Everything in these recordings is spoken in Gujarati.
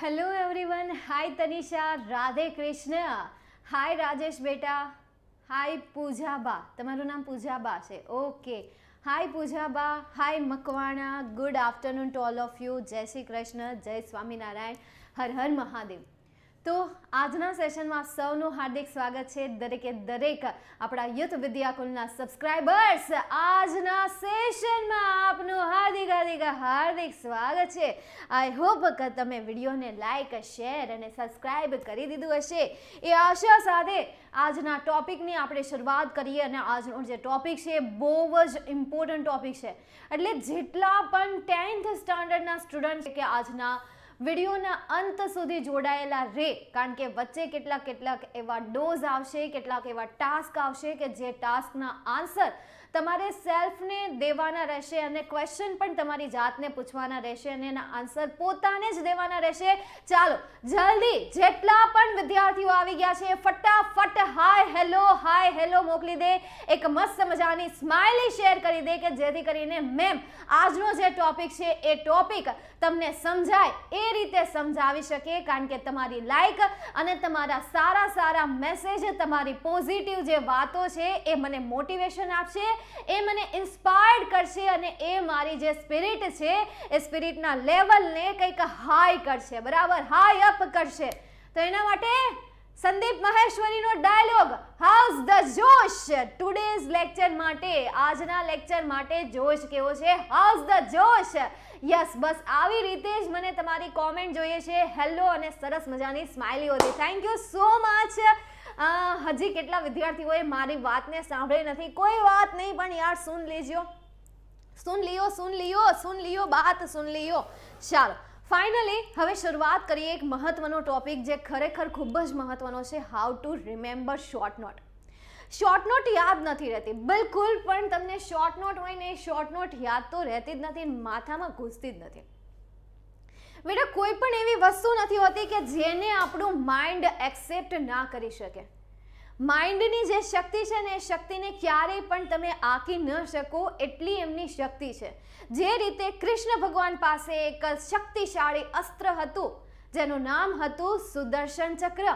Hello everyone, hi Tanisha, Radhe Krishna, hi Rajesh बेटा, हाय पूजाबा, તમારું નામ પૂજાબા છે, okay, hi Poojaba, hi Makwana, good afternoon to all of you, જય શ્રી કૃષ્ણ, જય સ્વામિનારાયણ, હર હર મહાદેવ। તો આજના સેશનમાં સૌનું હાર્દિક સ્વાગત છે, દરેકે દરેક આપણા યુથ વિદ્યાકુલના સબસ્ક્રાઇબર્સ, આજના સેશનમાં આપનું હાર્દિક હાર્દિક હાર્દિક સ્વાગત છે। આઈ હોપ કે તમે વિડીયોને લાઇક, શેર અને સબસ્ક્રાઇબ કરી દીધું હશે। એ આશા સાથે આજના ટોપિકની આપણે શરૂઆત કરીએ અને આજનો જે ટોપિક છે બહુ જ ઇમ્પોર્ટન્ટ ટોપિક છે, એટલે જેટલા પણ 10th સ્ટાન્ડર્ડના સ્ટુડન્ટ છે કે આજના વિડીયોના અંત સુધી જોડાયેલા રહે, કારણ કે વચ્ચે કેટલાક એવા ડોઝ આવશે, કેટલાક એવા ટાસ્ક આવશે કે જે ટાસ્કના આન્સર તમારે સેલ્ફને દેવાના રહેશે અને ક્વેશ્ચન પણ તમારી જાતને પૂછવાના રહેશે અને એના આન્સર પોતાને જ દેવાના રહેશે। ચાલો જલ્દી જેટલા પણ વિદ્યાર્થીઓ આવી ગયા છે ફટાફટ હાય હેલો મોકલી દે, એક મસ્ત મજાની સ્માઇલી શેર કરી દે કે જેથી કરીને મેમ આજનો જે ટોપિક છે એ ટોપિક તમને સમજાય એ રીતે સમજાવી શકે, કારણ કે તમારી લાઈક અને તમારા સારા મેસેજ, તમારી પોઝિટિવ જે વાતો છે એ મને મોટિવેશન આપશે, એ મને ઇન્સ્પાયર્ડ કરશે અને એ મારી જે સ્પિરિટ છે એ સ્પિરિટના લેવલને કંઈક હાઈ કરશે, બરાબર, હાઈ અપ કરશે। તો એના માટે સંદીપ મહેશ્વરીનો ડાયલોગ હાઉસ ધ જોશ ટુડેઝ લેક્ચર માટે, આજના લેક્ચર માટે જોશ કેવો છે, હાઉસ ધ જોશ, યસ, બસ આવી રીતે જ મને તમારી કોમેન્ટ જોઈએ છે, હેલો અને સરસ મજાની સ્માઇલીઓથી, થેન્ક યુ સો મચ। હજી કેટલા વિદ્યાર્થીઓએ મારી વાતને સાંભળી નથી, કોઈ વાત નહીં, પણ યાર સુન लियो बात सुन लियो। ચાલો ફાઇનલી હવે શરૂઆત કરીએ એક મહત્વનો ટોપિક જે ખરેખર ખૂબ જ મહત્વનો છે, how to remember short note. Short note યાદ નથી રહેતી, બિલકુલ પણ તમને શોર્ટ નોટ હોય ને, શોર્ટ નોટ યાદ તો રહેતી જ નથી, માથામાં ઘૂસતી જ નથી। બેટા કોઈ પણ એવી વસ્તુ નથી હોતી કે જેને આપણું માઇન્ડ એક્સેપ્ટ ના કરી શકે। માઇન્ડની જે શક્તિ છે ને એ શક્તિને ક્યારેય પણ તમે આંકી ન શકો એટલી એમની શક્તિ છે। જે રીતે કૃષ્ણ ભગવાન પાસે એક શક્તિશાળી અસ્ત્ર હતું જેનું નામ હતું સુદર્શન ચક્ર।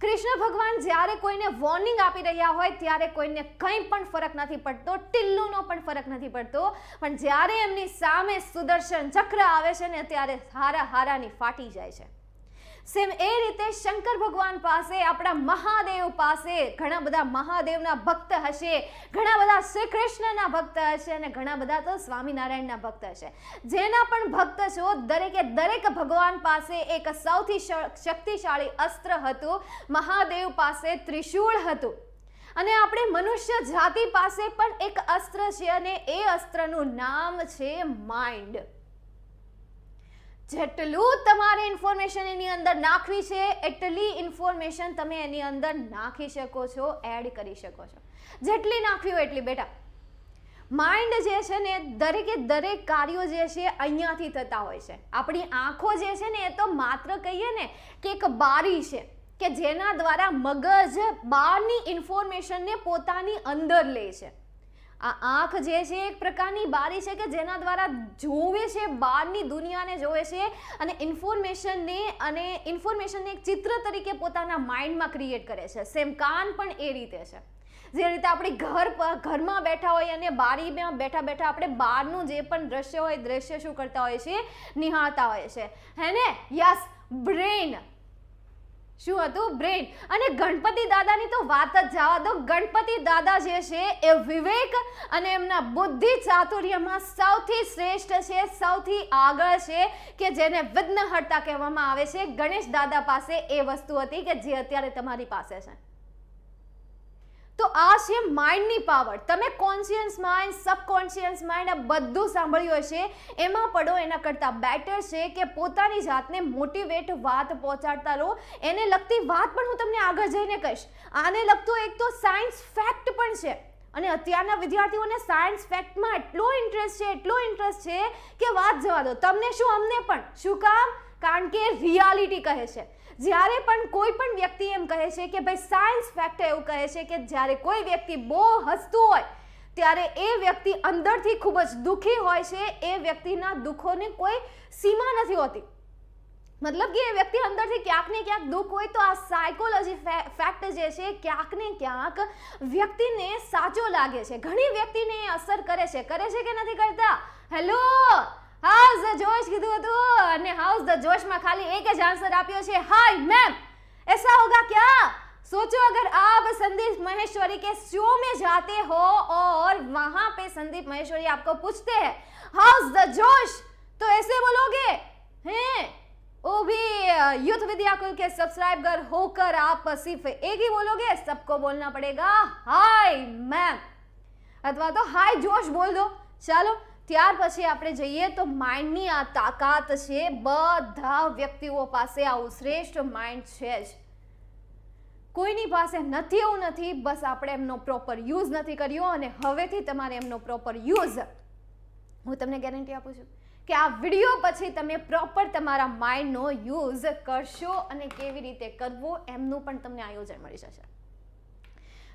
કૃષ્ણ ભગવાન જ્યારે કોઈને વોર્નિંગ આપી રહ્યા હોય ત્યારે કોઈને કંઈ પણ ફરક નથી પડતો, ટિલ્લુનો પણ ફરક નથી પડતો, પણ જ્યારે એમની સામે સુદર્શન ચક્ર આવે છે ને ત્યારે હારાની ફાટી જાય છે। સેમ એ રીતે શંકર ભગવાન પાસે, આપણા મહાદેવ પાસે ઘણા બધા મહાદેવના ભક્ત હશે, ઘણા બધા શ્રી કૃષ્ણના ભક્ત હશે અને ઘણા બધા તો સ્વામિનારાયણના ભક્ત હશે। જેના પણ ભક્ત છો, દરેકે દરેક ભગવાન પાસે એક સૌથી શક્તિશાળી અસ્ત્ર હતું, મહાદેવ પાસે ત્રિશૂળ હતું, અને આપણે મનુષ્ય જાતિ પાસે પણ એક અસ્ત્ર છે અને એ અસ્ત્રનું નામ છે માઇન્ડ। જેટલું તમારે ઇન્ફોર્મેશન એની અંદર નાખવી છે એટલી ઇન્ફોર્મેશન તમે એની અંદર નાખી શકો છો, એડ કરી શકો છો, જેટલી નાખવી હોય એટલી। બેટા માઇન્ડ જે છે ને દરેકે દરેક કાર્યો જે છે અહીંયાથી થતા હોય છે। આપણી આંખો જે છે ને એ તો માત્ર કહીએ ને કે એક બારી છે કે જેના દ્વારા મગજ બહારની ઇન્ફોર્મેશનને પોતાની અંદર લે છે। આ આંખ જે છે એક પ્રકારની બારી છે કે જેના દ્વારા જોવે છે, બહારની દુનિયાને જોવે છે અને ઇન્ફોર્મેશનને એક ચિત્ર તરીકે પોતાના માઇન્ડમાં ક્રિએટ કરે છે। સેમ કાન પણ એ રીતે છે, જે રીતે આપણે ઘરમાં બેઠા હોય અને બારીમાં બેઠા આપણે બહારનું જે પણ દ્રશ્ય હોય, દ્રશ્ય શું કરતા હોય છે, નિહાળતા હોય છે, હે ને, યસ, બ્રેન, શું હતું, બ્રેન। અને ગણપતિ દાદાની તો વાત જ જવા દો, ગણપતિ દાદા જે છે એ વિવેક અને એમના બુદ્ધિ ચાતુર્યમાં સૌથી શ્રેષ્ઠ છે, સૌથી આગળ છે, કે જેને વિઘ્નહર્તા કહેવામાં આવે છે। ગણેશ દાદા પાસે એ વસ્તુ હતી કે જે અત્યારે તમારી પાસે છે। તો આ છે માઇન્ડની પાવર। તમે કોન્શિયસ માઇન્ડ, સબકોન્શિયસ માઇન્ડ આ બધું સાંભળ્યું હશે, એમાં પડો એના કરતાં બેટર છે કે પોતાની જાતને મોટિવેટ વાત પહોંચાડતા રહો। એને લગતી વાત પણ હું તમને આગળ જઈને કહીશ। આને લગતો એક તો સાયન્સ ફેક્ટ પણ છે, અને અત્યારના વિદ્યાર્થીઓને સાયન્સ ફેક્ટમાં એટલો ઇન્ટરેસ્ટ છે કે વાત જવા દો, તમને શું અમને પણ। શું કામ? કારણ કે રિયાલિટી કહે છે। જ્યારે પણ કોઈ પણ વ્યક્તિ એમ કહે છે કે ભાઈ સાયન્સ ફેક્ટ એવું કહે છે કે જ્યારે કોઈ વ્યક્તિ બહુ હસતું હોય ત્યારે એ વ્યક્તિ અંદરથી ખૂબ જ દુઃખી હોય છે, એ વ્યક્તિના દુઃખોને કોઈ સીમા નથી હોતી। મતલબ કે એ વ્યક્તિ અંદરથી ક્યાંક ને ક્યાંક દુઃખ હોય તો આ સાયકોલોજી ફેક્ટ જે છે ક્યાંક ને ક્યાંક વ્યક્તિને સાચો લાગે છે, ઘણી વ્યક્તિને અસર કરે છે કે નથી કરતા? હેલો, હાઉસ ધ જોશ કીધું હતું અને હાઉસ ધ જોશમાં ખાલી એક જ આન્સર આપ્યો છે, હાય મેમ। ऐसा होगा क्या? सोचो अगर आप संदीप माहेश्वरी के शो में जाते हो और वहां पे संदीप माहेश्वरी आपको पूछते हैं हाउस द जोश, तो ऐसे बोलोगे हैं? वो भी यूथ विद्या कुल के सब्सक्राइबर होकर आप सिर्फ एक ही बोलोगे? सबको बोलना पड़ेगा हाय मैम अथवा तो हाय जोश बोल दो। ચાલો ત્યાર પછી આપણે જઈએ તો માઇન્ડની આ તાકાત છે, બધા વ્યક્તિઓ પાસે આવું શ્રેષ્ઠ માઇન્ડ છે જ, કોઈની પાસે નથી એવું નથી, બસ આપણે એમનો પ્રોપર યુઝ નથી કર્યો અને હવેથી તમારે એમનો પ્રોપર યુઝ હું તમને ગેરંટી આપું છું કે આ વિડીયો પછી તમે પ્રોપર તમારા માઇન્ડનો યુઝ કરશો અને કેવી રીતે કરવો એમનું પણ તમને આયોજન મળી જશે।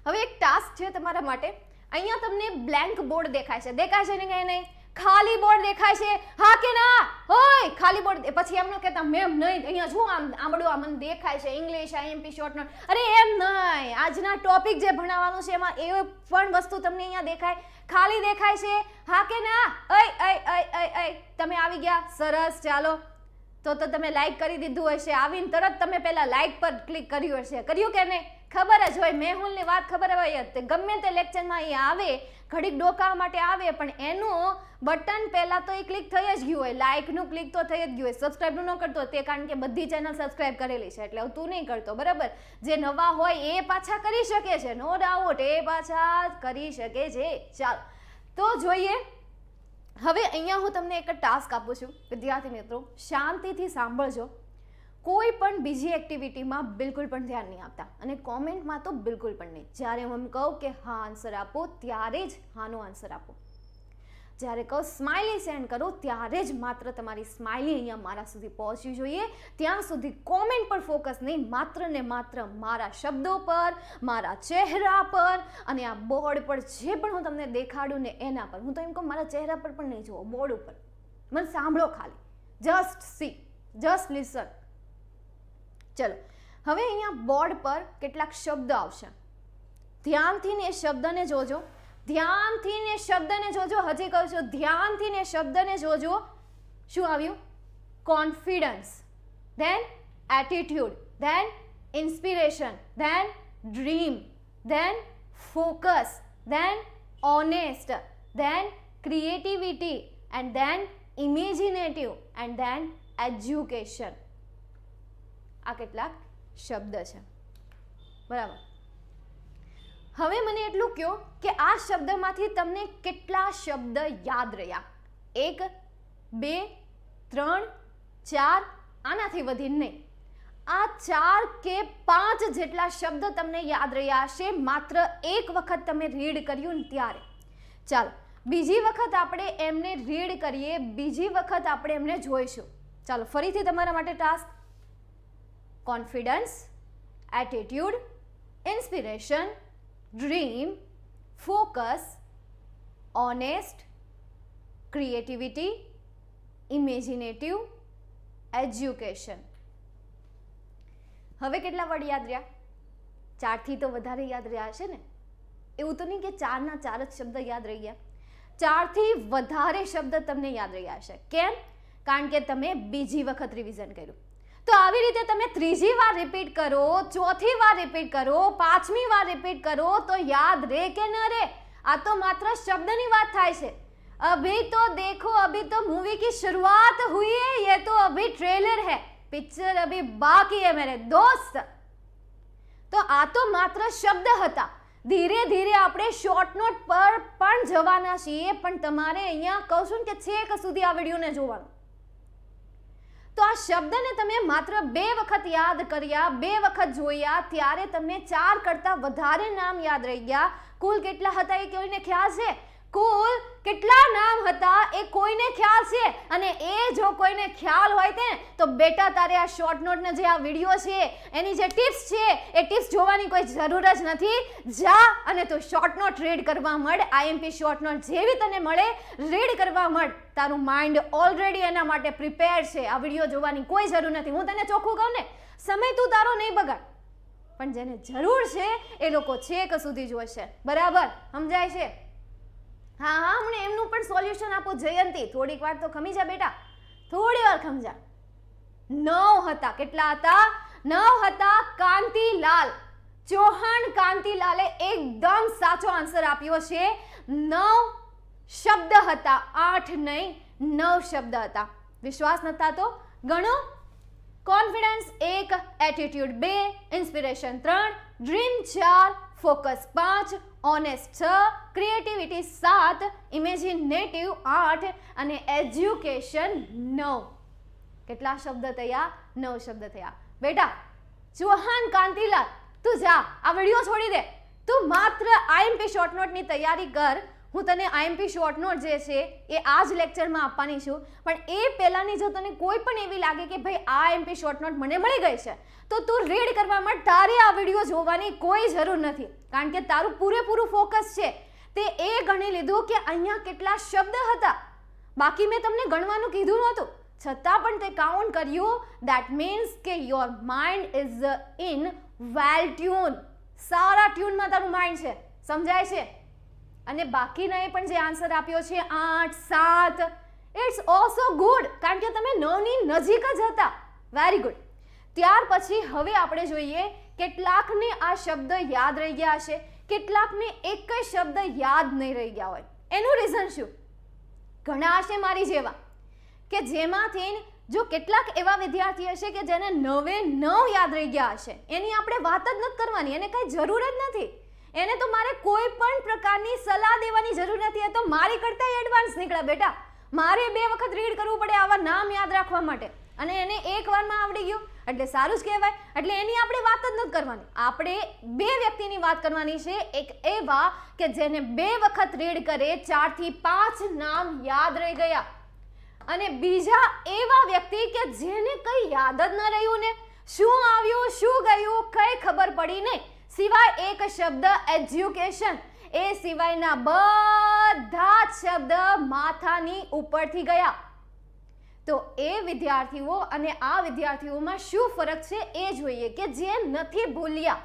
હવે એક ટાસ્ક છે તમારા માટે, અહીંયા તમને બ્લેન્ક બોર્ડ દેખાય છે ને કે નહીં? ખાલી બોર્ડ દેખાય છે, હા કે ના? હોય ખાલી બોર્ડ, પછી એમનો કહેતા મેમ નહીં, અહીંયા શું આમડું આ મને દેખાય છે ઇંગ્લિશ આઈએમપી શોર્ટ નોટ, અરે એમ નહીં, આજના ટોપિક જે ભણાવવાનું છે એમાં એ પણ વસ્તુ તમને અહીંયા દેખાય, ખાલી દેખાય છે, હા કે ના? તમે આવી ગયા, સરસ, ચાલો તો તમે લાઈક કરી દીધું હશે, આવીને તરત તમે પહેલા લાઈક પર ક્લિક કર્યું હશે, કર્યું કે નહીં? ખબર જ હોય, મેહુલની વાત ખબર હોય, ગમે તે લેક્ચરમાં એ આવે ઘડીક ડોકાવા માટે આવે પણ એનું બટન પહેલા તો એ ક્લિક થઈ જ ગયું હોય, લાઈકનું ક્લિક તો થઈ જ ગયું હોય, સબસ્ક્રાઈબનું ન કરતો તે કારણ કે બધી ચેનલ સબસ્ક્રાઈબ કરેલી છે એટલે તું નહીં કરતો, બરાબર? જે નવા હોય એ પાછા કરી શકે છે, નો ડાઉટ, એ પાછા કરી શકે છે। ચાલો તો જોઈએ, હવે અહીંયા હું તમને એક ટાસ્ક આપું છું વિદ્યાર્થી મિત્રો, શાંતિથી સાંભળજો, કોઈ પણ બીજી એક્ટિવિટીમાં બિલકુલ પણ ધ્યાન નહીં આપતા અને કોમેન્ટમાં તો બિલકુલ પણ નહીં। જ્યારે હું કહું કે હા આન્સર આપો ત્યારે જ હાનો આન્સર આપો, જ્યારે કહું સ્માઇલી સેન્ડ કરો ત્યારે જ માત્ર તમારી સ્માઇલી અહીંયા મારા સુધી પહોંચવી જોઈએ, ત્યાં સુધી કોમેન્ટ પર ફોકસ નહીં, માત્ર ને માત્ર મારા શબ્દો પર, મારા ચહેરા પર અને આ બોર્ડ પર જે પણ હું તમને દેખાડું ને એના પર। હું તો એમ કહું મારા ચહેરા પર પણ નહીં જુઓ, બોર્ડ ઉપર મને સાંભળો, ખાલી જસ્ટ સી, જસ્ટ લિસન। ચલો હવે અહીંયા બોર્ડ પર કેટલાક શબ્દ આવશે, ધ્યાનથી ને શબ્દને જોજો, ધ્યાનથી ને શબ્દને જોજો, હજી કહું છું ધ્યાનથી ને શબ્દને જોજો। શું આવ્યું? Confidence, then attitude, then inspiration, then dream, then focus, then honest, then creativity and then imaginative and then education. આ કેટલાક શબ્દ છે, બરાબર? હવે મને એટલું કહો કે આ શબ્દમાંથી તમને કેટલા શબ્દ યાદ રહ્યા? 1, 2, 3, 4, આનાથી વધીને નહીં, આ 4 કે 5 જેટલા શબ્દ તમને યાદ રહ્યા હશે માત્ર એક વખત તમે રીડ કર્યું ને ત્યારે। ચાલો બીજી વખત આપણે એમને રીડ કરીએ, બીજી વખત આપણે એમને જોઈશું। ચાલો ફરીથી તમારા માટે task, confidence, attitude, inspiration, dream, focus, honest, creativity, imaginative, education. હવે કેટલા વર્ડ યાદ રહ્યા? 4થી તો વધારે યાદ રહ્યા હશે ને? એવું તો નહીં કે 4ના 4 જ શબ્દ યાદ રહી ગયા, 4થી વધારે શબ્દ તમને યાદ રહ્યા હશે। કેમ? કારણ કે તમે બીજી વખત રિવિઝન કર્યું। તો આવી રીતે તમે ત્રીજી વાર રિપીટ કરો, ચોથી વાર રિપીટ કરો, 5મી વાર રિપીટ કરો તો યાદ રહે કે ન રહે? આ તો માત્ર શબ્દની વાત થાય છે। अभी तो देखो, अभी तो मूवी की शुरुआत हुई है, ये तो अभी ट्रेलर है, पिक्चर अभी बाकी है मेरे दोस्त। तो આ તો માત્ર શબ્દ હતા, ધીરે ધીરે આપણે શોર્ટ નોટ પર પણ જવાના છીએ, પણ તમારે અહીંયા કહું છું કે છેક સુધી આ વિડીયોને જોવાનું। તો આ શબ્દને તમે માત્ર 2 વખત યાદ કર્યા, 2 વખત જોયા, ત્યારે તમને 4 કરતાં વધારે નામ યાદ રહી ગયા। કુલ કેટલા હતા એ કોઈને ખ્યાલ છે? કુલ કેટલા નામ હતા એ કોઈને ખ્યાલ છે? અને એ જો કોઈને ખ્યાલ હોય તે તો બેટા તારે આ શોર્ટ નોટનો જે આ વિડીયો છે એની જે ટિપ્સ છે એ ટિપ્સ જોવાની કોઈ જરૂર જ નથી. જા અને તું શોર્ટ નોટ રીડ કરવા માંડ. આઈએમપી શોર્ટ નોટ જેવી તને મળે રીડ કરવા માંડ. તારું માઇન્ડ ઓલરેડી એના માટે પ્રિપેર છે. આ વિડીયો જોવાની કોઈ જરૂર નથી. હું તને ચોખ્ખું કહું ને, સમય તું તારો નહીં બગાડ, પણ જેને જરૂર છે એ લોકો છેક સુધી જોશે. બરાબર સમજાય છે? હા હા, હું એમનું પણ સોલ્યુશન આપું. જયંતી થોડીક વાર તો ખમી જા બેટા, થોડી વાર ખમજા. 9 હતા. કેટલા હતા? 9 હતા. કાંતિલાલ ચૌહાણ. કાંતિલાલે એકદમ સાચો આન્સર આપ્યો છે. 9 શબ્દ હતા, 8 નહીં, 9 શબ્દ હતા. વિશ્વાસ નથી થતો? ગણો. Confidence 1, attitude 2, inspiration 3, dream 4, focus 5, honest 6, creativity 7, imaginative 8 અને એજ્યુકેશન 9. કેટલા શબ્દ થયા? 9 શબ્દ થયા. બેટા ચૌહાણ કાંતિલાલ, તું જા, આ વિડીયો છોડી દે. તું માત્ર આઈએમપી શોર્ટ નોટની તૈયારી કર. હું તને આઈએમપી શોર્ટ નોટ જે છે એ આ જ લેક્ચરમાં આપવાની છું. પણ એ પહેલાંની જો તને કોઈ પણ એવી લાગે કે ભાઈ આ આઈએમપી શોર્ટ નોટ મને મળી ગઈ છે, તો તું રીડ કરવા માટે તારે આ વિડીયો જોવાની કોઈ જરૂર નથી. કારણ કે તારું પૂરેપૂરું ફોકસ છે તે એ ગણી લીધું કે અહીંયા કેટલા શબ્દ હતા. બાકી મેં તમને ગણવાનું કીધું નહોતું, છતાં પણ તે કાઉન્ટ કર્યું. દેટ મીન્સ કે your mind is in well tune. સારા ટ્યુનમાં તારું માઇન્ડ છે. સમજાય છે? અને બાકીનાએ પણ જે આન્સર આપ્યો છે 8, 7, ઇટ્સ ઓલ્સો ગુડ, કારણ કે તમે 9ની નજીક જ હતા. Very good. ત્યાર પછી હવે આપણે જોઈએ કેટલાકને આ શબ્દ યાદ રહી ગયા હશે, કેટલાકને એક જ શબ્દ યાદ નહીં રહી ગયા હોય. એનું રીઝન શું? ઘણા હશે મારી જેવા કે જેમાંથી જો કેટલાક એવા વિદ્યાર્થી હશે કે જેને 9 યાદ રહી ગયા હશે. એની આપણે વાત જ નથી કરવાની, એને કંઈ જરૂર જ નથી. એને તો મારે કોઈ પણ પ્રકારની સલાહ દેવાની જરૂર નથી. એ તો મારી કરતા એડવાન્સ નીકળ્યા બેટા. મારે 2 વખત રીડ કરવું પડે આવા નામ યાદ રાખવા માટે, અને એને એક વારમાં આવડી ગયું એટલે સારું જ કહેવાય. એટલે એની આપણે વાત જ નથી કરવાની. આપણે 2 વ્યક્તિની વાત કરવાની છે. એક એવા કે જેને 2 વખત રીડ કરે 4 થી 5 નામ યાદ રહી ગયા, અને બીજા એવા વ્યક્તિ કે જેને કંઈ યાદ જ ન રહ્યું ને, શું આવ્યું શું ગયું કંઈ ખબર પડી નહીં, સિવાય એક શબ્દ એજ્યુકેશન. એ સિવાયના બધા જ શબ્દ માથાની ઉપરથી ગયા. તો એ વિદ્યાર્થીઓ અને આ વિદ્યાર્થીઓમાં શું ફરક છે એ જોઈએ. કે જે નથી ભૂલ્યા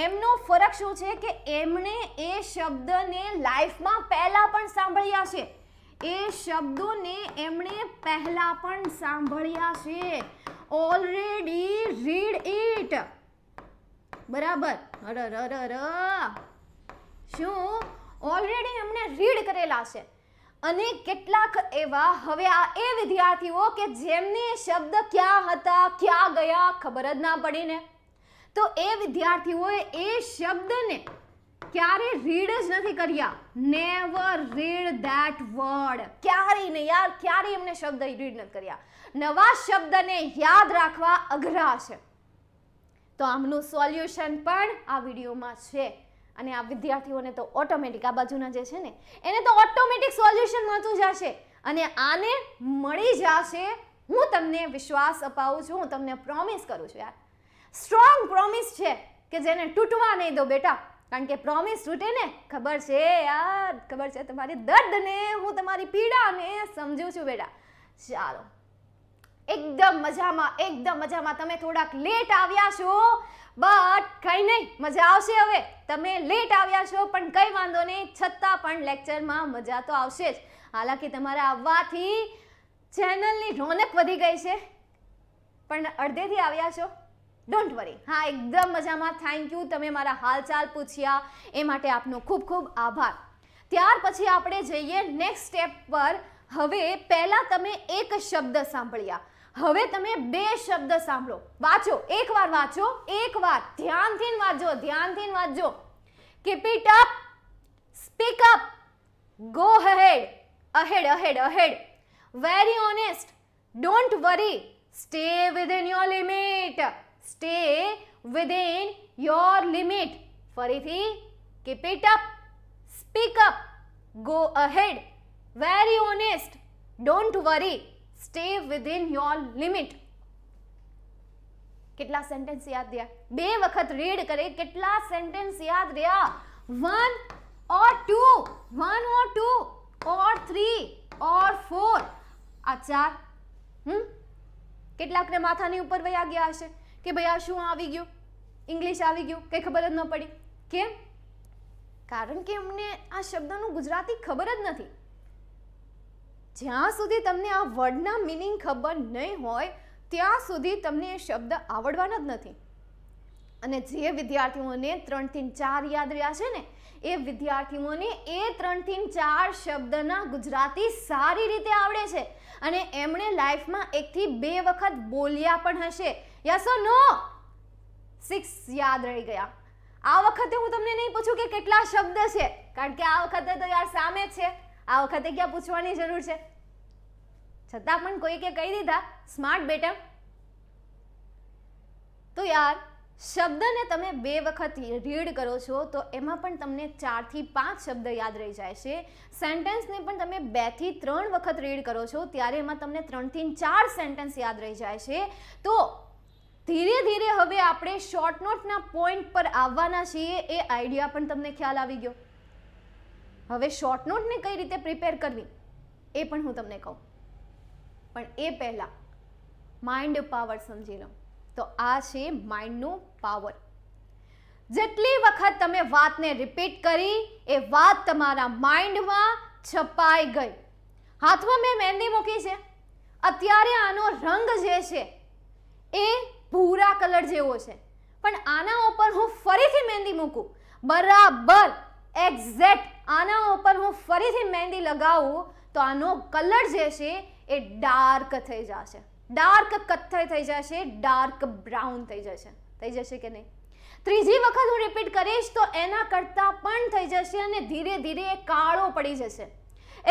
એમનો ફરક શું છે કે એમણે એ શબ્દને લાઈફમાં પહેલા પણ સાંભળ્યા છે. એ શબ્દોને એમણે પહેલા પણ સાંભળ્યા છે. Already read it. બરાબર? શું ઓલરેડી એમણે રીડ કરેલા છે. અને કેટલાક એવા હવે આ એ વિદ્યાર્થીઓ કે જેમને શબ્દ ક્યાં હતા ક્યાં ગયા ખબર જ ના પડી ને, તો એ વિદ્યાર્થીઓએ એ શબ્દને ક્યારે રીડ જ નથી કર્યા. Never read that word. ક્યારેય નહીં યાર, ક્યારેય એમને શબ્દ રીડ નથી કર્યા. નવા શબ્દને યાદ રાખવા અઘરા છે. તો આમનું સોલ્યુશન પણ આ વિડીયોમાં છે. અને આ વિદ્યાર્થીઓને તો ઓટોમેટિક આ બાજુના જે છે ને એને તો ઓટોમેટિક સોલ્યુશન મળતું જશે, અને આને મળી જશે. હું તમને વિશ્વાસ અપાવું છું, હું તમને પ્રોમિસ કરું છું યાર. સ્ટ્રોંગ પ્રોમિસ છે કે જેને તૂટવા નહીં દો બેટા. કારણ કે પ્રોમિસ તૂટે ને, ખબર છે યાર, ખબર છે તમારી દર્દને, હું તમારી પીડાને સમજું છું બેટા. ચાલો, એકદમ મજામાં, એકદમ મજામાં. તમે થોડાક લેટ આવ્યા છો, બટ કંઈ નહીં, મજા આવશે. હવે તમે લેટ આવ્યા છો પણ કંઈ વાંધો નહીં, છતાં પણ લેક્ચરમાં મજા તો આવશે જ. હાલાકી તમારા આવવાથી ચેનલની રોનક વધી ગઈ છે, પણ અડધેથી આવ્યા છો, ડોન્ટ વરી. હા, એકદમ મજામાં. થેન્ક યુ, તમે મારા હાલચાલ પૂછ્યા એ માટે આપનો ખૂબ ખૂબ આભાર. ત્યાર પછી આપણે જઈએ નેક્સ્ટ સ્ટેપ પર. હવે પહેલાં તમે એક શબ્દ સાંભળ્યા, હવે તમે 2 શબ્દ સાંભળો. વાંચો, એકવાર વાંચો, એકવાર ધ્યાનથી વાંચો, ધ્યાનથી વાંચો. Keep it up, speak up, go ahead, ahead, ahead, ahead. Very honest, don't worry, stay within your limit, stay within your limit. ફરીથી, keep it up, speak up, go ahead, very honest, don't worry, stay within your limit. કેટલા સેન્ટેન્સ યાદ રહ્યા? 2 વખત રીડ કરે કેટલા સેન્ટેન્સ યાદ રહ્યા? 1 or 2, 1 or 2 or 3 or 4. આ 4. કેટલાકને માથાની ઉપર વયા ગયા હશે કે ભાઈ આ શું આવી ગયું, ઇંગ્લિશ આવી ગયું, કંઈ ખબર જ ન પડી. કેમ? કારણ કે અમને આ શબ્દનું ગુજરાતી ખબર જ નથી. જ્યાં સુધી તમને આ વર્ડના મિનિંગ ખબર નહીં હોય ત્યાં સુધી તમને એ શબ્દ આવડવાના જ નથી. અને જે વિદ્યાર્થીઓને 3 થી 4 યાદ રહ્યા છે ને એ વિદ્યાર્થીઓને એ 3 થી 4 શબ્દના ગુજરાતી સારી રીતે આવડે છે અને એમણે લાઈફમાં 1 થી 2 વખત બોલ્યા પણ હશે. યસ ઓર નો? 6 યાદ રહી ગયા. આ વખતે હું તમને નહીં પૂછું કે કેટલા શબ્દ છે, કારણ કે આ વખતે તો યાર સામે જ છે. આ વખતે ક્યાં પૂછવાની જરૂર છે? છતાં પણ કોઈકે કહી દીધા સ્માર્ટ બેટા. તો યાર શબ્દને તમે 2 વખત રીડ કરો છો તો એમાં પણ તમને 4 થી 5 શબ્દ યાદ રહી જાય છે. સેન્ટેન્સને પણ તમે 2 થી 3 વખત રીડ કરો છો ત્યારે એમાં તમને 3 થી 4 સેન્ટેન્સ યાદ રહી જાય છે. તો ધીરે ધીરે હવે આપણે શોર્ટ નોટના પોઈન્ટ પર આવવાના છીએ. એ આઈડિયા પણ તમને ખ્યાલ આવી ગયો. હવે શોર્ટ નોટને કઈ રીતે પ્રિપેર કરવી એ પણ હું તમને કહું, પણ એ પહેલા માઇન્ડ પાવર સમજી લો. તો આ છે માઇન્ડનો પાવર. જેટલી વખત તમે વાતને રિપીટ કરી એ વાત તમારા માઇન્ડમાં છપાઈ ગઈ. હાથમાં મેં મહેંદી મૂકી છે. અત્યારે આનો રંગ જે છે એ ભૂરા કલર જેવો છે, પણ આના ઉપર હું ફરીથી મહેંદી મૂકું, બરાબર એક્ઝેક્ટ આના ઉપર હું ફરીથી મહેંદી લગાવું તો આનો કલર જે છે એ ડાર્ક થઈ જશે, ડાર્ક કથ્થઈ થઈ જશે, ડાર્ક બ્રાઉન થઈ જશે કે નહીં? ત્રીજી વખત હું રિપીટ કરીશ તો એના કરતાં પણ થઈ જશે અને ધીરે ધીરે એ કાળો પડી જશે,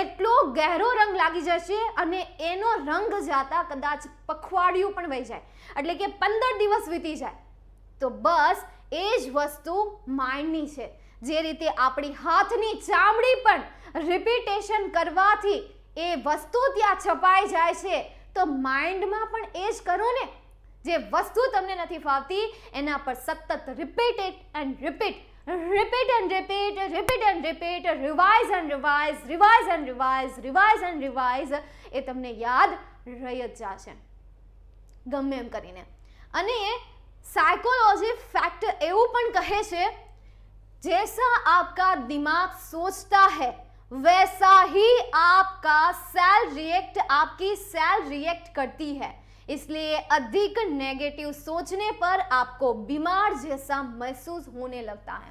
એટલો ગહેરો રંગ લાગી જશે અને એનો રંગ જાતા કદાચ પખવાડિયું પણ વહી જાય, એટલે કે 15 દિવસ વીતી જાય. તો બસ એ જ વસ્તુ માઇન્ડની છે. જે રીતે આપણી હાથની ચામડી પણ રિપીટેશન કરવાથી એ વસ્તુ ત્યાં છપાઈ જાય છે, તો માઇન્ડમાં પણ એ જ કરો ને. જે વસ્તુ તમને નથી ફાવતી એના પર સતત repeat it and repeat, repeat and repeat, repeat and repeat, revise and revise, revise and revise, revise and revise, એ તમને યાદ રહી જ જશે ગમે એમ કરીને. અને સાયકોલોજી ફેક્ટ એવું પણ કહે છે, जैसा आपका दिमाग सोचता है वैसा ही आपका आपकी सेल रिएक्ट करती है. इसलिए अधिक नेगेटिव सोचने पर आपको बीमार जैसा महसूस होने लगता है.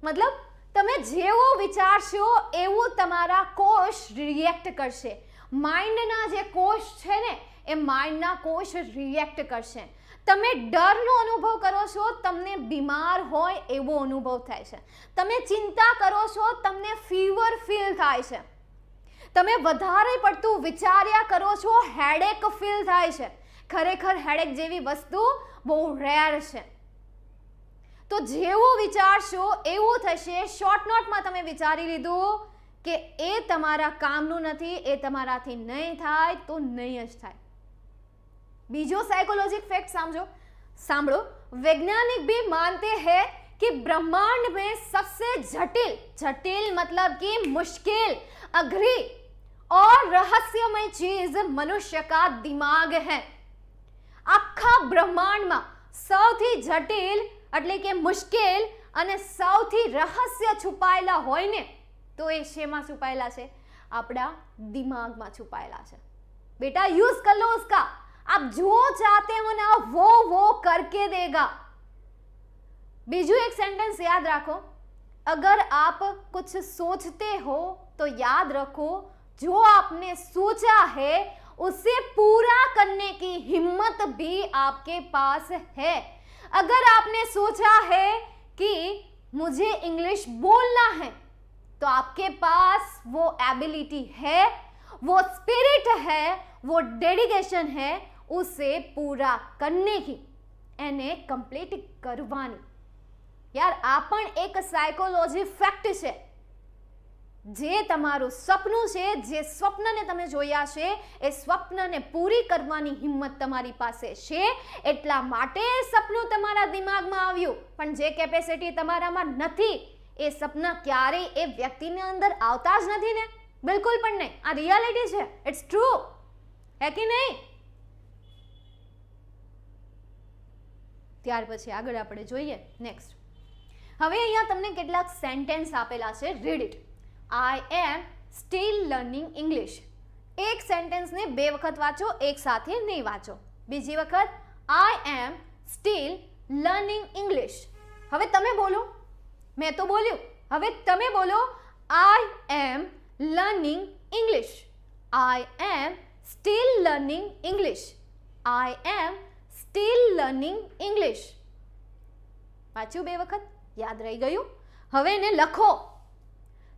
मतलब તમે જેવો વિચારશો એવું તમારા કોષ રિએક્ટ કરશે. માઇન્ડના જે કોષ છે ને એ માઇન્ડના કોષ રિએક્ટ કરશે. તમે ડરનો અનુભવ કરો છો તમને બીમાર હોય એવો અનુભવ થાય છે. તમે ચિંતા કરો છો તમને ફીવર ફીલ થાય છે. તમે વધારે પડતું વિચાર્યા કરો છો હેડેક ફીલ થાય છે. ખરેખર હેડેક જેવી વસ્તુ બહુ રેર છે. તો જેવું વિચારશો એવું થશે. શોર્ટ નોટમાં તમે વિચારી લીધું કે એ તમારા કામનું નથી, એ તમારાથી નહીં થાય તો નહીં જ થાય. बीजो साइकोलॉजिक फैक्ट सामझो. वैज्ञानिक भी मानते हैं कि ब्रह्मांड में सबसे जटिल मतलब कि मुश्किल, अघरी और रहस्यमय चीज मनुष्य का दिमाग है. आखा ब्रह्मांड में सौथी जटिल એટલે કે મુશ્કેલ અને સૌથી રહસ્ય છુપાયેલા હોય ને તો એ શેમાં છુપાયેલા છે? આપણા દિમાગમાં છુપાયેલા છે. बेटा यूज कर लो उसका. आप जो चाहते हो ना वो करके देगा. बीजू एक सेंटेंस याद रखो. अगर आप कुछ सोचते हो तो याद रखो जो आपने सोचा है उसे पूरा करने की हिम्मत भी आपके पास है. अगर आपने सोचा है कि मुझे इंग्लिश बोलना है तो आपके पास वो एबिलिटी है, वो स्पिरिट है, वो डेडिकेशन है उसे पूरा करने की, એને કમ્પ્લીટ કરવાની. યાર આ પણ એક સાયકોલોજી ફેક્ટ છે. જે તમારું સપનું છે, જે સ્વપ્નને તમે જોયા છે, એ સ્વપ્નને પૂરી કરવાની હિંમત તમારી પાસે છે, એટલા માટે સપનું તમારા દિમાગમાં આવ્યું. પણ જે કેપેસિટી તમારામાં નથી, એ સપના ક્યારેય એ વ્યક્તિની અંદર આવતા જ નથી ને, બિલકુલ પણ નહીં. આ રિયાલિટી છે, ઇટ્સ ટ્રુ, હે કે નહીં? ત્યાર પછી આગળ આપણે જોઈએ નેક્સ્ટ. હવે અહીંયા તમને કેટલાક સેન્ટેન્સ આપેલા છે, read it. I am still learning English. એક સેન્ટેન્સને 2 વખત વાંચો, એક સાથે નહીં વાંચો. બીજી વખત I am still learning English. હવે તમે બોલો, મેં તો બોલ્યું, હવે તમે બોલો I am learning English. I am still learning English. I am still learning English. વાંચ્યું 2 વખત? યાદ રહી ગયું? હવે એને લખો.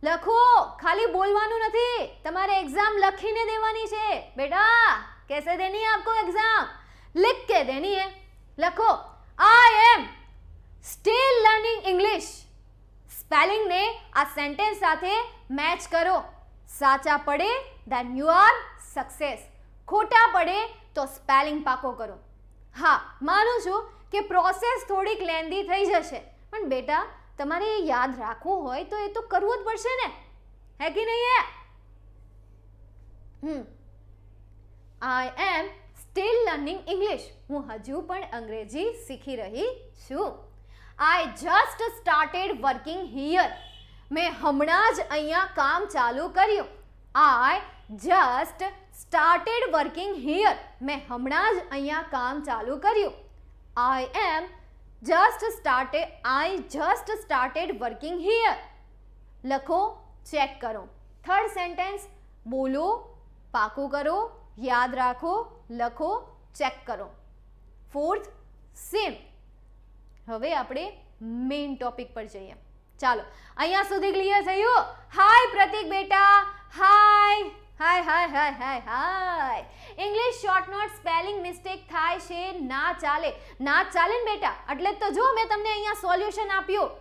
લખો, ખાલી બોલવાનું નથી, તમારે એક્ઝામ લખીને દેવાની છે બેટા. कैसे देनी है आपको एग्जाम? लिख के देनी है. लखो I am still learning English. Spelling ने आ सेंटेंस साथे मैच करो. साचा पड़े देन यू आर सक्सेस, खोटा पड़े तो स्पेलिंग पाको करो. हाँ, मानु छूं કે પ્રોસેસ થોડીક લેન્ધી થઈ જશે, પણ બેટા તમારે એ યાદ રાખવું હોય તો એ તો કરવું જ પડશે ને, હે કે નહીં? આઈ એમ સ્ટીલ લર્નિંગ ઇંગ્લિશ. હું હજુ પણ અંગ્રેજી શીખી રહી છું. I just started working here. મેં હમણાં જ અહીંયા કામ ચાલુ કર્યું. I just started working here. મેં હમણાં જ અહીંયા કામ ચાલુ કર્યું. I just started working here. લખો, ચેક કરો. થર્ડ સેન્ટેન્સ બોલો, પાકું કરો, યાદ રાખો, લખો, ચેક કરો. Fourth same. હવે આપણે મેઇન ટોપિક પર જઈએ. ચાલો, અહીંયા સુધી ક્લિયર થયું? હાય પ્રતીક બેટા, hi hi hi hi hi hi. English short note spelling mistake થાય છે, ના ચાલે. ના ચાલે ને બેટા, એટલે તો જો મેં તમને અહીંયા સોલ્યુશન આપ્યું.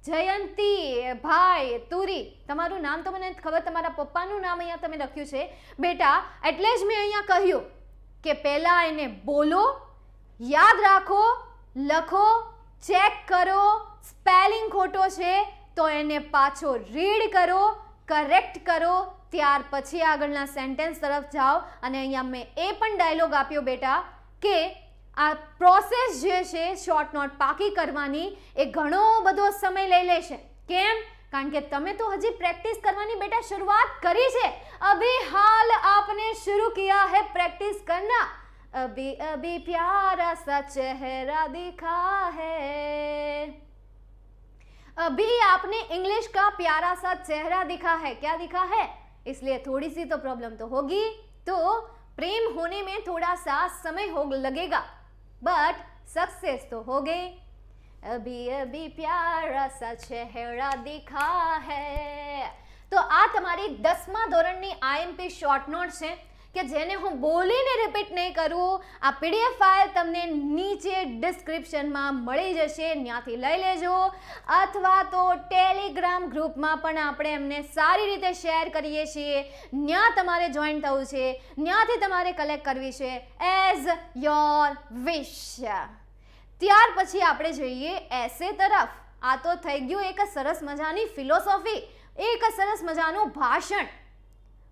જયંતી ભાઈ તુરી, તમારું નામ તો મને ખબર, તમારા પપ્પાનું નામ અહીંયા તમે લખ્યું છે બેટા, એટલે જ મેં અહીંયા કહ્યું કે પહેલા એને બોલો, યાદ રાખો, લખો, ચેક કરો. સ્પેલિંગ ખોટો છે તો એને પાછો રીડ કરો, કરેક્ટ કરો, ત્યાર પછી આગળના સેન્ટેન્સ તરફ જાઓ. અને અહીંયા મેં એ પણ ડાયલોગ આપ્યો બેટા કે આ પ્રોસેસ જે છે શોર્ટ નોટ પાકી કરવાની, એ ઘણો બધો સમય લઈ લેશે. કેમ? કારણ કે તમે તો હજી પ્રેક્ટિસ કરવાની બેટા શરૂઆત કરી છે. અભી હાલ આપને શરૂ કિયા હૈ પ્રેક્ટિસ કરના. અભી અભી પ્યારા સા ચહેરા દિખા है. अभी आपने इंग्लिश का प्यारा सा चेहरा दिखा है. क्या दिखा है? इसलिए थोड़ी सी तो प्रॉब्लम तो होगी, तो प्रेम होने में थोड़ा सा समय लगेगा, बट सक्सेस तो हो गई. अभी अभी प्यारा सा चेहरा दिखा है. तो આ તમારી 10મા ધોરણની આઈએમપી શોર્ટ નોટ છે કે જેને હું બોલીને રિપીટ નહીં કરું. આ પીડીએફ ફાઇલ તમને નીચે ડિસ્ક્રિપ્શનમાં મળી જશે, ત્યાંથી લઈ લેજો. અથવા તો ટેલિગ્રામ ગ્રુપમાં પણ આપણે એમને સારી રીતે શેર કરીએ છીએ, ત્યાં તમારે જોઈન થવું છે, ત્યાંથી તમારે કલેક્ટ કરવી છે, એઝ યોર વિશ. ત્યાર પછી આપણે જઈએ એસે તરફ. આ તો થઈ ગયું એક સરસ મજાની ફિલોસોફી, એક સરસ મજાનું ભાષણ.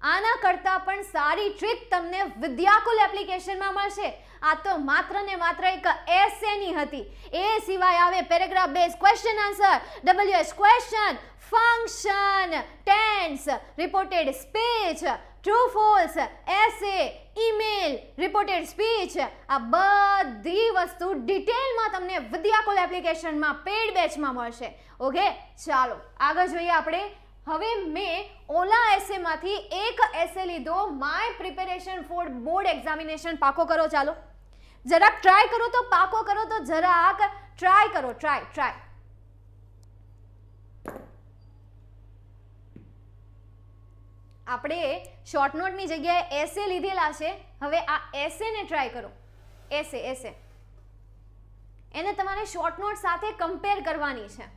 આના કરતાં પણ સારી ટ્રીક તમને વિદ્યાકુલ એપ્લિકેશનમાં મળશે. આ તો માત્ર ને માત્ર એક એસેની હતી. એ સિવાય આવે paragraph base question answer, WH question, function, tense, reported speech, true false, essay, email, reported speech. આ બધી વસ્તુ ડિટેલમાં તમને વિદ્યાકુલ એપ્લિકેશનમાં પેડ બેચમાં મળશે. ઓકે, ચાલો આગળ જોઈએ આપણે. હવે મેં ઓલા એસેમાંથી એક એસે લીધો, my preparation for board examination. પાકો કરો, ચાલો જરાક ટ્રાય કરો, તો પાકો કરો, તો જરાક ટ્રાય કરો, ટ્રાય. આપણે શોર્ટ નોટની જગ્યાએ એસે લીધેલા છે. હવે આ એસેને ટ્રાય કરો. એસે એને તમારે શોર્ટ નોટ સાથે કમ્પેર કરવાની છે.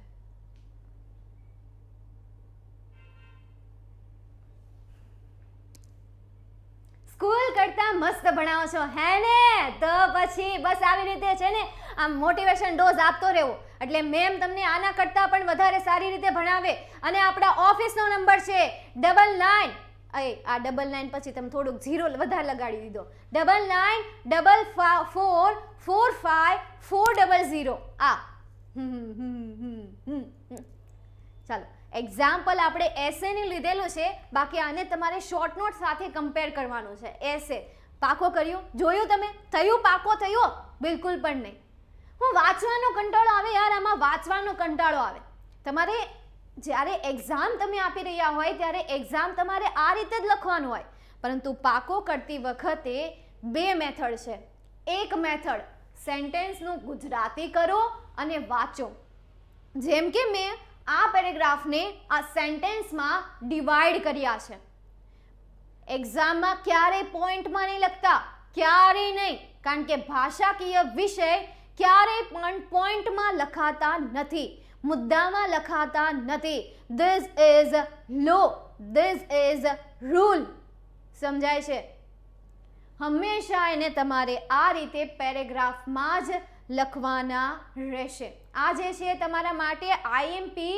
કરતા મસ્ત ભણાવો છો હે ને? તો પછી બસ આવી રીતે છે ને આમ મોટિવેશન ડોઝ આપતો રહેવો, એટલે મેમ તમને આના કરતા પણ વધારે સારી રીતે ભણાવે. અને આપણા ઓફિસનો નંબર છે 99, આ 99 પછી તમે થોડુંક 0 વધારે લગાડી દીધો, 9944545400. ચાલો એક્ઝામ્પલ આપણે એસેની લીધેલું છે, બાકી આને તમારે શોર્ટ નોટ સાથે કમ્પેર કરવાનું છે. એસે પાકો કર્યો? જોયું તમે? થયું પાકો થયો? બિલકુલ પણ નહીં. હું વાંચવાનો કંટાળો આવે યાર, આમાં વાંચવાનો કંટાળો આવે. તમારે જ્યારે એક્ઝામ તમે આપી રહ્યા હોય ત્યારે એક્ઝામ તમારે આ રીતે જ લખવાનું હોય, પરંતુ પાકો કરતી વખતે 2 મેથડ છે. એક મેથડ સેન્ટેન્સનું ગુજરાતી કરો અને વાંચો. જેમ કે મેં આ પેરેગ્રાફને આ સેન્ટેન્સમાં ડિવાઈડ કર્યા છે. એક્ઝામમાં ક્યારેય પોઈન્ટમાં નહીં લખતા, ક્યારેય નહીં, કારણ કે ભાષાકીય વિષય ક્યારેય પણ પોઈન્ટમાં લખાતા નથી, મુદ્દામાં લખાતા નથી. This is law, this is rule. સમજાય છે? હંમેશા એને તમારે આ રીતે પેરેગ્રાફમાં જ લખવાના રહેશે. આ જે છે તમારા માટે આઈએમપી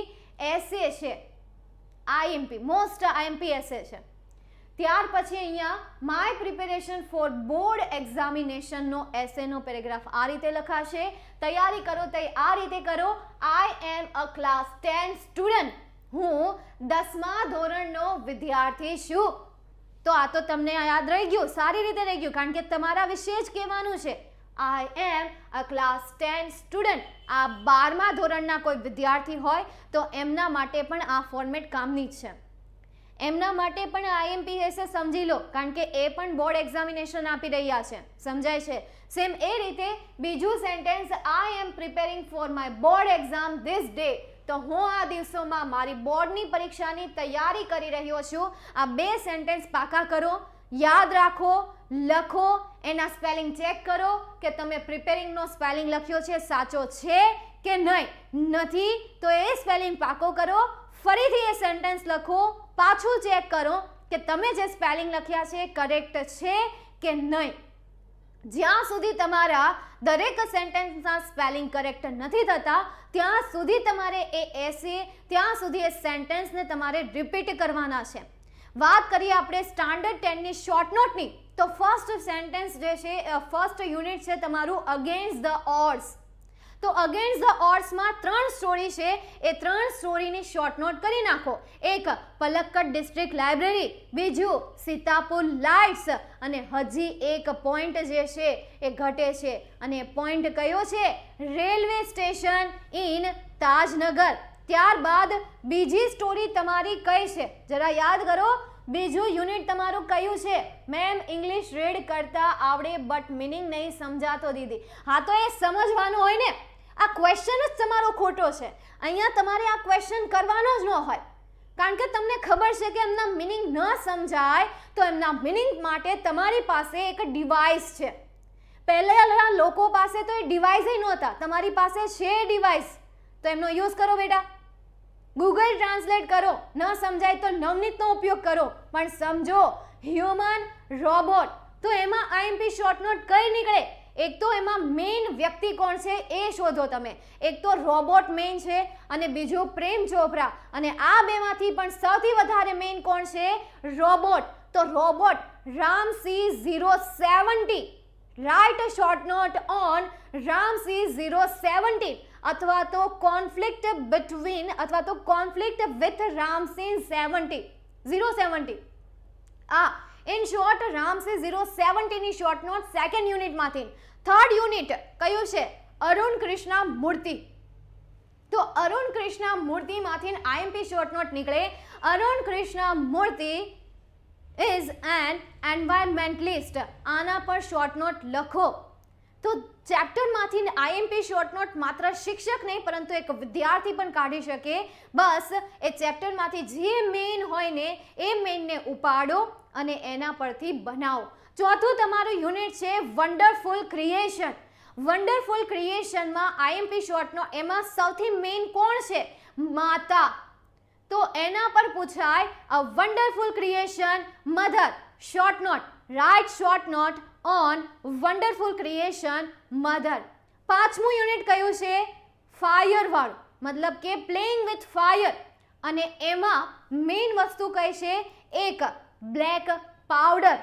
એસે છે, આઈએમપી મોસ્ટ આઈએમપી એસે છે. ત્યાર પછી અહીંયા માય પ્રિપેરેશન ફોર બોર્ડ એક્ઝામિનેશનનો એસેનો પેરેગ્રાફ આ રીતે લખાશે. તૈયારી કરો તે આ રીતે કરો. I am a class 10 student. હું 10મા ધોરણનો વિદ્યાર્થી છું. તો આ તો તમને યાદ રહી ગયું, સારી રીતે રહી ગયું, કારણ કે તમારા વિશે જ કહેવાનું છે. આઈ એમ અ ક્લાસ 10 સ્ટુડન્ટ. આ 12મા ધોરણના કોઈ વિદ્યાર્થી હોય તો એમના માટે પણ આ ફોર્મેટ કામની જ છે. એમના માટે પણ આઈએમપીએસ સમજી લો, કારણ કે એ પણ બોર્ડ એક્ઝામિનેશન આપી રહ્યા છે. સમજાય છે? સેમ એ રીતે બીજું sentence, I am preparing for my board exam this day. તો હું આ દિવસોમાં મારી બોર્ડની પરીક્ષાની તૈયારી કરી રહ્યો છું. આ 2 સેન્ટેન્સ પાકા કરો, યાદ રાખો, લખો, એના સ્પેલિંગ ચેક કરો કે તમે પ્રિપેરિંગનો સ્પેલિંગ લખ્યો છે સાચો છે કે નહીં. નથી તો એ સ્પેલિંગ પાકો કરો, ફરીથી એ સેન્ટેન્સ લખો, પાછું ચેક કરો કે તમે જે સ્પેલિંગ લખ્યા છે કરેક્ટ છે કે નહીં. જ્યાં સુધી તમારા દરેક સેન્ટેન્સના સ્પેલિંગ કરેક્ટ નથી થતા ત્યાં સુધી તમારે એ એસે, ત્યાં સુધી એ સેન્ટેન્સને તમારે રિપીટ કરવાના છે. વાત કરીએ આપણે સ્ટાન્ડર્ડ 10ની શોર્ટ નોટની, તો ફર્સ્ટ સેન્ટેન્સ જે છે, ફર્સ્ટ યુનિટ છે તમારું અગેન્સ્ટ ધ ઓડ્સ. તો અગેન્સ્ટ ધ ઓડ્સમાં 3 સ્ટોરી છે, એ 3 સ્ટોરીની શોર્ટ નોટ કરી નાખો. એક પલક્કડ ડિસ્ટ્રિક્ટ લાઇબ્રેરી, બીજું સીતાપુર લાઇટ્સ, અને હજી એક પોઈન્ટ જે છે એ ઘટે છે, અને પોઈન્ટ કયો છે? Railway station in Tajnagar. ત્યારબાદ બીજી સ્ટોરી તમારી કઈ છે? જરા યાદ કરો. બીજું યુનિટ તમારું કયું છે? મેમ ઇંગ્લિશ રીડ કરતા આવડે બટ મિનિંગ નહીં સમજાતો દીદી. હા તો એ સમજવાનું હોય ને. આ ક્વેશ્ચન જ તમારો ખોટો છે. અહીંયા તમારે આ ક્વેશ્ચન કરવાનો જ ન હોય, કારણ કે તમને ખબર છે કે એમના મિનિંગ ન સમજાય તો એમના મિનિંગ માટે તમારી પાસે એક ડિવાઇસ છે. પહેલા લોકો પાસે તો એ ડિવાઇસ નહોતા, તમારી પાસે છે ડિવાઇસ, તો એમનો યુઝ કરો બેટા. ગૂગલ ટ્રાન્સલેટ કરો, ન સમજાય તો નવનીતનો ઉપયોગ કરો, પણ સમજો હ્યુમન રોબોટ. તો એમાં આઈએમપી શોર્ટ નોટ કઈ નીકળે? એક તો એમાં મેઇન વ્યક્તિ કોણ છે એ શોધો તમે. એક તો રોબોટ મેઇન છે અને બીજું પ્રેમ ચોપરા, અને આ બેમાંથી પણ સૌથી વધારે મેઇન કોણ છે? રોબોટ. તો રોબોટ રામસી 070. રાઇટ શોર્ટ નોટ ઓન રામસી 070, અથવા તો કોન્ફ્લિક્ટ બિટવીન, અથવા તો કોન્ફ્લિક્ટ વિથ રામસી 070. ઇન શોર્ટ રામસી 070 ની શોર્ટ નોટ સેકન્ડ યુનિટમાંથી. થર્ડ યુનિટ કયું છે? અરુણ કૃષ્ણ મૂર્તિ. તો અરુણ કૃષ્ણ મૂર્તિમાંથી આઈએમપી શોર્ટ નોટ નીકળે. અરુણ કૃષ્ણ મૂર્તિ ઇઝ એન એન્વાયરમેન્ટલિસ્ટ. આના પર શોર્ટ નોટ લખો. તો ચેપ્ટરમાંથી આઈએમપી શોર્ટ નોટ માત્ર શિક્ષક નહીં પરંતુ એક વિદ્યાર્થી પણ કાઢી શકે. બસ એ ચેપ્ટરમાંથી જે મેઇન હોય ને એ મેઇનને ઉપાડો અને એના પરથી બનાવો. ચોથું તમારું યુનિટ છે વન્ડરફુલ ક્રિએશન. વન્ડરફુલ ક્રિએશનમાં આઈએમપી શોર્ટનો એમાં સૌથી મેઇન કોણ છે? માતા. તો એના પર પૂછાય a wonderful creation mother. Short note write short note on wonderful creation mother. 5મું યુનિટ કયું છે? ફાયર વાળું, મતલબ કે પ્લેઇંગ વિથ ફાયર. અને એમાં મેઇન વસ્તુ કઈ છે? એક બ્લેક પાવડર.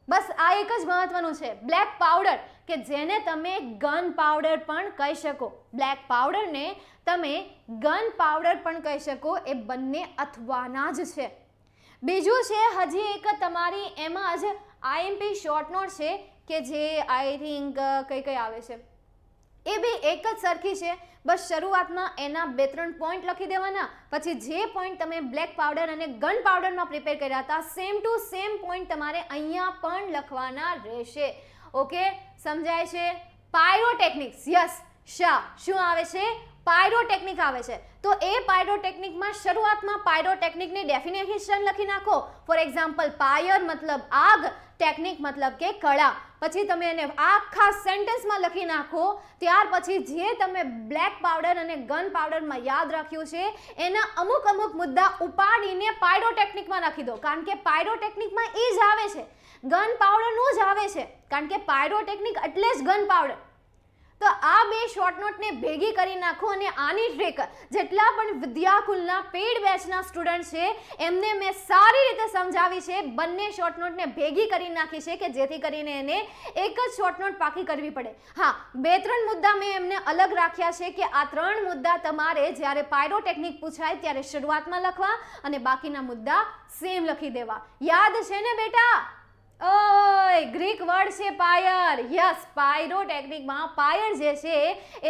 બસ આ એક જ મહત્વનું છે, બ્લેક પાવડર, કે જેને તમે ગન પાવડર પણ કહી શકો. બ્લેક પાવડરને તમે ગન પાવડર પણ કહી શકો. એ બંને અથવાના જ છે. બીજું છે હજી એક તમારી એમાં જ આઈએમપી શોર્ટ નોટ છે કે જે આઈ થિંક કઈ આવે છે, એ બી એક જ સરખી છે. બસ શરૂઆતમાં એના 2-3 પોઈન્ટ લખી દેવાના, પછી જે પોઈન્ટ તમે બ્લેક પાવડર અને ગન પાવડરમાં પ્રિપેર કર્યા હતા સેમ ટુ સેમ પોઈન્ટ તમારે અહીંયા પણ લખવાના રહેશે. ઓકે, સમજાય છે? Pyrotechnics, yes. શું આવે છે? પાયરોટેકનિક આવે છે. તો એ પાયરોટેકનિકમાં શરૂઆતમાં પાયરોટેકનિકની ડેફિનેશન લખી નાખો. ફોર એક્ઝામ્પલ, પાયર મતલબ આગ, ટેકનિક મતલબ કે કળા. પછી તમે એને આખા સેન્ટેન્સમાં લખી નાખો. ત્યાર પછી જે તમે બ્લેક પાવડર અને ગન પાવડરમાં યાદ રાખ્યું છે એના અમુક મુદ્દા ઉપાડીને પાયરોટેકનિકમાં નાખી દો, કારણ કે પાયરોટેકનિકમાં એ જ આવે છે, ગન પાવડરનું જ આવે છે, કારણ કે પાયરોટેકનિક એટલે જ ગન પાવડર. તો આ બે શોર્ટ નોટને ભેગી કરી નાખો. અને આની ટ્રીક જેટલા પણ વિદ્યાકુલના પેડ બેચના સ્ટુડન્ટ છે એમને મેં સારી રીતે સમજાવી છે. બંને શોર્ટ નોટને ભેગી કરી નાખી છે કે જેથી કરીને એને એક જ શોર્ટ નોટ પાકી કરવી પડે. હા, 2-3 મુદ્દા મેં એમને અલગ રાખ્યા છે કે આ 3 મુદ્દા તમારે જ્યારે પાયરોટેકનિક પૂછાય ત્યારે શરૂઆતમાં લખવા અને બાકીના મુદ્દા સેમ લખી દેવા. યાદ છે ને બેટા? ઓય, ગ્રીક વર્ડ છે પાયર. યસ, પાયરોટેકનિકમાં પાયર જે છે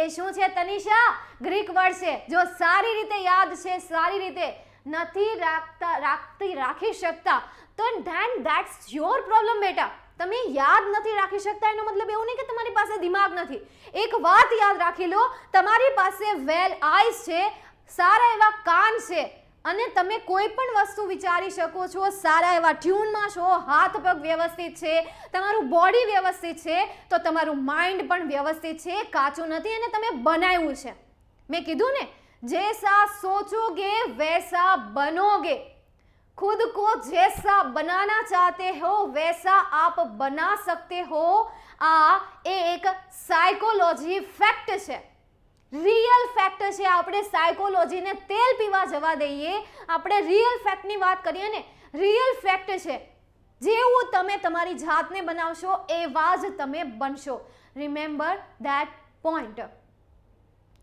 એ શું છે તનિષા? ગ્રીક વર્ડ છે. જો સારી રીતે યાદ છે, સારી રીતે નથી રાખી શકતા, તો ધેન ધેટ્સ યોર પ્રોબ્લેમ બેટા. તમે યાદ નથી રાખી શકતા એનો મતલબ એવું નહીં કે તમારી પાસે દિમાગ નથી. એક વાત યાદ રાખી લો, તમારી પાસે વેલ આઈઝ છે, સારા એવા કાન છે, અને તમે કોઈ પણ વસ્તુ વિચારી શકો છો, સારા એવા ટ્યુનમાં છો, હાથ પગ વ્યવસ્થિત છે, તમારું બોડી વ્યવસ્થિત છે, તો તમારું માઇન્ડ પણ વ્યવસ્થિત છે, કાચું નથી અને તમે બનાવ્યું છે. મેં કીધું ને, જૈસા સોચોગે વૈસા બનોગે. खुद को जैसा बनाना चाहते हो वैसा आप बना सकते हो. આ એક સાયકોલોજી ફેક્ટ છે, રિયલ ફેક્ટ છે. આપણે સાયકોલોજીને તેલ પીવા જવા દઈએ, આપણે રિયલ ફેક્ટની વાત કરીએ ને, રિયલ ફેક્ટ છે. જેવું તમે તમારી જાતને બનાવશો એવા જ તમે બનશો. Remember that point.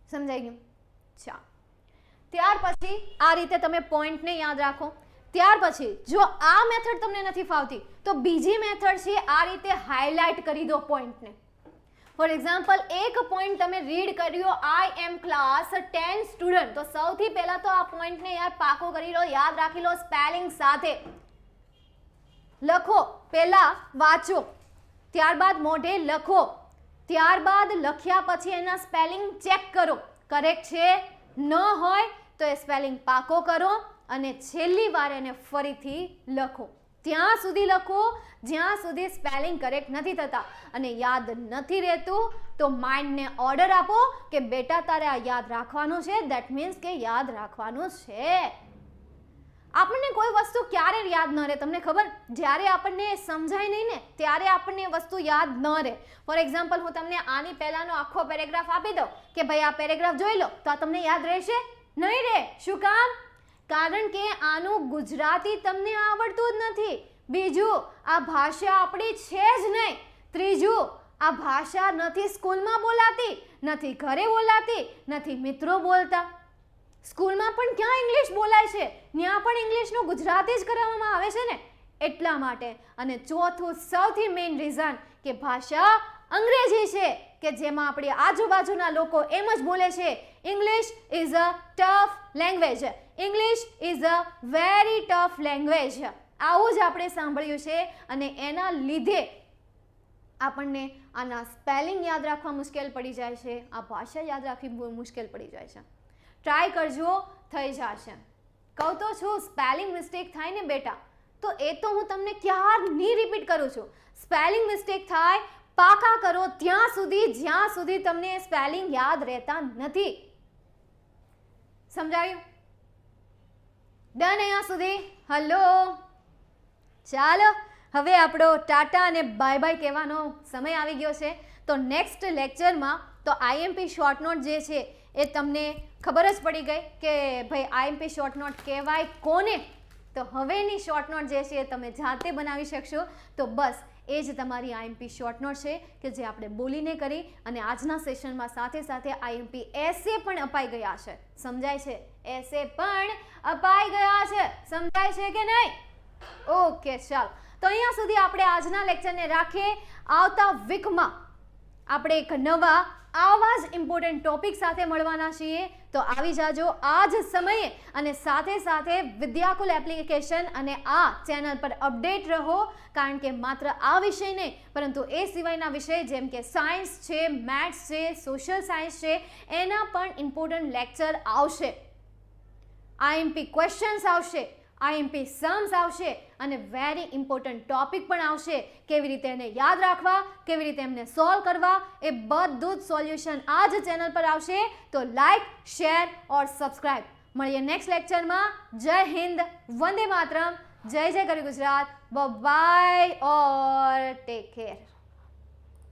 સમજાઈ ગયું? ચાલો, ત્યાર પછી આ રીતે તમે પોઈન્ટને યાદ રાખો. ત્યાર પછી જો આ મેથડ તમને નથી ફાવતી તો બીજી મેથડ છે, આ રીતે હાઇલાઇટ કરી દો પોઈન્ટને. ફોર એક્ઝામ્પલ, એક પોઈન્ટ તમે રીડ કર્યો, આઈ એમ ક્લાસ 10 સ્ટુડન્ટ, તો સૌથી પહેલા તો આ પોઈન્ટને યાર પાકો કરી લો, યાદ રાખી લો, સ્પેલિંગ સાથે લખો. પહેલા વાંચો, ત્યારબાદ મોઢે લખો, ત્યારબાદ લખ્યા પછી એના સ્પેલિંગ ચેક કરો, કરેક્ટ છે, ન હોય તો એ સ્પેલિંગ પાકો કરો અને છેલ્લી વાર એને ફરીથી લખો. ત્યાં સુધી લખો જ્યાં સુધી સ્પેલિંગ કરેક્ટ નથી થતા. અને યાદ નથી રહેતું તો માઇન્ડને ઓર્ડર આપો કે બેટા તારે આ યાદ રાખવાનું છે, દેટ મીન્સ કે યાદ રાખવાનું છે. આપણને કોઈ વસ્તુ ક્યારે યાદ ન રહે તમને ખબર? જ્યારે આપણને સમજાય નહીં ને ત્યારે આપણને વસ્તુ યાદ ન રહે. ફોર એક્ઝામ્પલ, હું તમને આની પહેલાનો આખો પેરેગ્રાફ આપી દઉં કે ભાઈ આ પેરેગ્રાફ જોઈ લો, તો આ તમને યાદ રહેશે? નહીં રહે. શું કામ? કારણ કે આનું ગુજરાતી તમને આવડતું જ નથી. બીજું, આ ભાષા આપણી છે જ નહીં. ત્રીજું, આ ભાષા નથી સ્કૂલમાં બોલાતી, નથી ઘરે બોલાતી, નથી મિત્રો બોલતા. સ્કૂલમાં પણ ક્યાં ઇંગ્લિશ બોલાય છે? ત્યાં પણ ઇંગ્લિશનું ગુજરાતી જ કરાવવામાં આવે છે ને, એટલા માટે. અને ચોથું સૌથી મેઇન રીઝન કે ભાષા અંગ્રેજી છે, કે જેમાં આપણી આજુબાજુના લોકો એમ જ બોલે છે, English is a tough language, English is a very tough language. આવું જ આપણે સાંભળ્યું છે અને એના લીધે આપણને આના સ્પેલિંગ યાદ રાખવા મુશ્કેલ પડી જાય છે, આ ભાષા યાદ રાખવી મુશ્કેલ પડી જાય છે. ટ્રાય કરજો, થઈ જશે. કહું તો છું, સ્પેલિંગ મિસ્ટેક થાય ને બેટા, તો એ તો હું તમને ક્યારની રિપીટ કરું છું. સ્પેલિંગ મિસ્ટેક થાય, પાકા કરો ત્યાં સુધી જ્યાં સુધી તમને સ્પેલિંગ યાદ રહેતા નથી. સમજાયું? ડન અહીંયા સુધી? હલો, ચાલો હવે આપણો ટાટા અને બાય બાય કહેવાનો સમય આવી ગયો છે. તો નેક્સ્ટ લેક્ચરમાં તો આઈએમપી શોર્ટ નોટ જે છે એ તમને ખબર જ પડી ગઈ કે ભાઈ આઈએમપી શોર્ટ નોટ કહેવાય કોને. તો હવેની શોર્ટ નોટ જે છે એ તમે જાતે બનાવી શકશો. તો બસ એ જ તમારી આઈએમપી શોર્ટ નોટ છે કે જે આપણે બોલીને કરી, અને આજના સેશનમાં સાથે સાથે આઈએમપી એસે પણ અપાઈ ગયા છે. સમજાય છે? એસે પણ અપાઈ ગયા છે. સમજાય છે કે નહીં? ઓકે, ચાલો. તો અહીંયા સુધી આપણે આજના લેક્ચરને રાખીએ. આવતા વીકમાં આપણે એક નવા આવા જ ઇમ્પોર્ટન્ટ ટોપિક સાથે મળવાના છીએ. તો આવી જાજો આ જ સમયે, અને સાથે સાથે વિદ્યાકુલ એપ્લિકેશન અને આ ચેનલ પર અપડેટ રહો, કારણ કે માત્ર આ વિષય નહીં પરંતુ એ સિવાયના વિષય જેમ કે સાયન્સ છે, મેથ્સ છે, સોશિયલ સાયન્સ છે, એના પણ ઇમ્પોર્ટન્ટ લેક્ચર આવશે. આઈએમપી ક્વેશ્ચન્સ આવશે, આઈએમપી સમ્સ આવશે, અને વેરી ઇમ્પોર્ટન્ટ ટોપિક પણ આવશે. કેવી રીતે એને યાદ રાખવા, કેવી રીતે એમને સોલ્વ કરવા, એ બધું જ સોલ્યુશન આ જ ચેનલ પર આવશે. તો લાઈક, શેર ઓર સબસ્ક્રાઇબ. મળીએ નેક્સ્ટ લેક્ચરમાં. જય હિન્દ, વંદે માતરમ, જય જય ગરી Gujarat. Bye or take care.